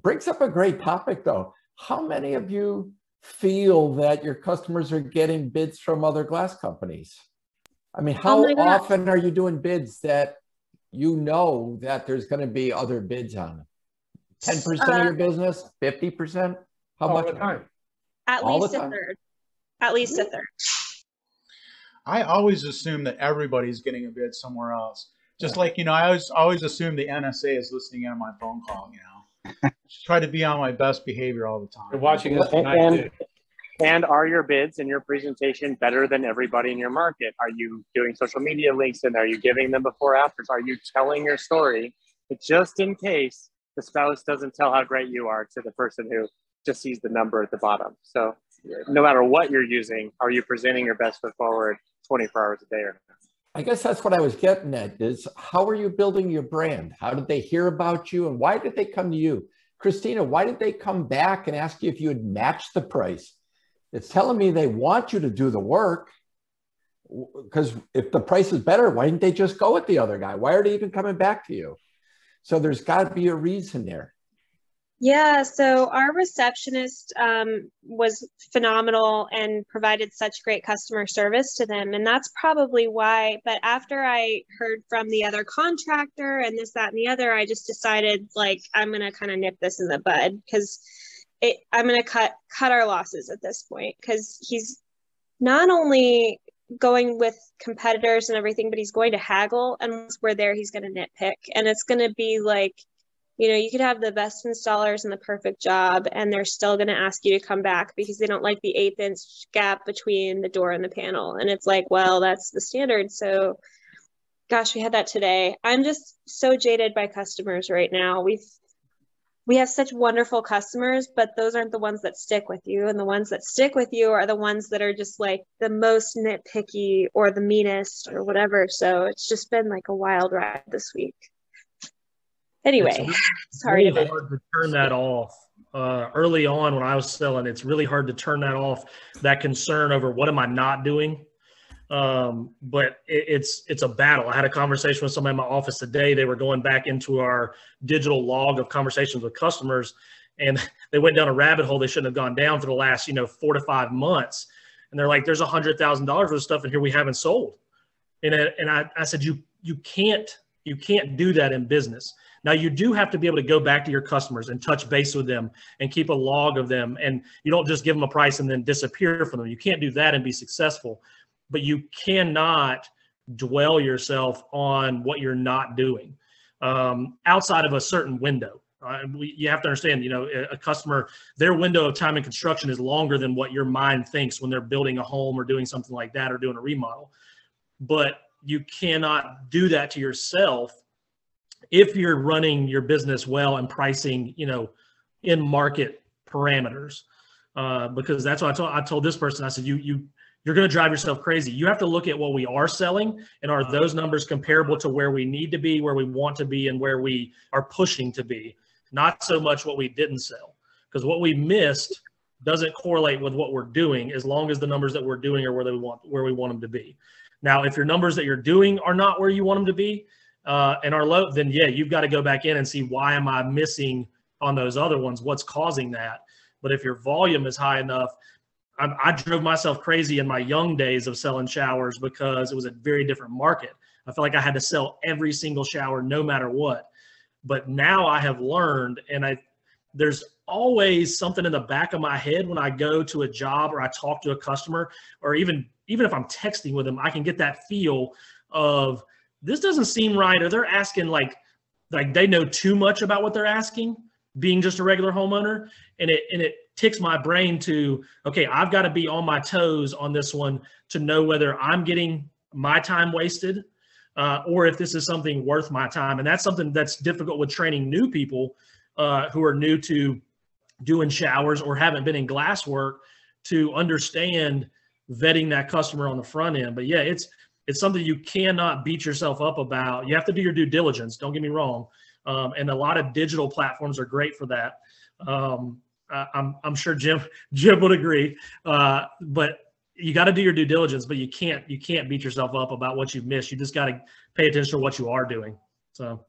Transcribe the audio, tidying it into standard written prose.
Brings up a great topic, though. How many of you feel that your customers are getting bids from other glass companies? I mean, Oh how my gosh. often are you doing bids that you know that there's going to be other bids on it? 10% of Uh, your business, 50%? How All much? the time. at All the least a time? third. At least a third. I always assume that everybody's getting a bid somewhere else. Just Yeah. like, I always assume the NSA is listening in on my phone call. Try to be on my best behavior all the They're time. watching us tonight, too. And are your bids and your presentation better than everybody in your market? Are you doing social media links in there? Are you giving them before afters? Are you telling your story? But just in case the spouse doesn't tell how great you are to the person who just sees the number at the bottom. So no matter what you're using, are you presenting your best foot forward 24 hours a day or not? I guess that's what I was getting at is how are you building your brand? How did they hear about you and why did they come to you? Christina, why did they come back and ask you if you would match the price? It's telling me they want you to do the work because if the price is better, why didn't they just go with the other guy? Why are they even coming back to you? So there's got to be a reason there. Yeah, so our receptionist was phenomenal and provided such great customer service to them. And that's probably why. But after I heard from the other contractor and this, that, and the other, I just decided like I'm going to kind of nip this in the bud because I'm going to cut our losses at this point because he's not only going with competitors and everything, but he's going to haggle. And once we're there, he's going to nitpick. And it's going to be like, you could have the best installers and the perfect job, and they're still going to ask you to come back because they don't like the 1/8 inch gap between the door and the panel. And it's like, well, that's the standard. So, gosh, we had that today. I'm just so jaded by customers right now. We have such wonderful customers, but those aren't the ones that stick with you. And the ones that stick with you are the ones that are just like the most nitpicky or the meanest or whatever. So it's just been like a wild ride this week. Anyway, sorry. It's really hard to turn that off. Early on when I was selling, it's really hard to turn that off, that concern over what am I not doing. But it's a battle. I had a conversation with somebody in my office today. They were going back into our digital log of conversations with customers, and they went down a rabbit hole they shouldn't have gone down for the last 4 to 5 months. And they're like, there's $100,000 worth of stuff in here we haven't sold. And I said, you can't do that in business. Now, you do have to be able to go back to your customers and touch base with them and keep a log of them. And you don't just give them a price and then disappear from them. You can't do that and be successful. But you cannot dwell yourself on what you're not doing outside of a certain window. You have to understand, a customer, their window of time in construction is longer than what your mind thinks when they're building a home or doing something like that or doing a remodel. But you cannot do that to yourself if you're running your business well and pricing, in market parameters. Because that's what I told this person. I said, you're going to drive yourself crazy. You have to look at what we are selling and are those numbers comparable to where we need to be, where we want to be, and where we are pushing to be, not so much what we didn't sell. Because what we missed doesn't correlate with what we're doing as long as the numbers that we're doing are where we want them to be. Now, if your numbers that you're doing are not where you want them to be and are low, then yeah, you've got to go back in and see why am I missing on those other ones? What's causing that? But if your volume is high enough, I drove myself crazy in my young days of selling showers because it was a very different market. I felt like I had to sell every single shower no matter what. But now I have learned, and there's always something in the back of my head when I go to a job or I talk to a customer, or even if I'm texting with them, I can get that feel of this doesn't seem right, or they're asking like they know too much about what they're asking, being just a regular homeowner, and it ticks my brain to, okay, I've got to be on my toes on this one to know whether I'm getting my time wasted or if this is something worth my time. And that's something that's difficult with training new people who are new to doing showers or haven't been in glass work to understand vetting that customer on the front end. But yeah, it's something you cannot beat yourself up about. You have to do your due diligence. Don't get me wrong. And a lot of digital platforms are great for that. I'm sure Jim would agree. But you got to do your due diligence, but you can't beat yourself up about what you've missed. You just got to pay attention to what you are doing. So.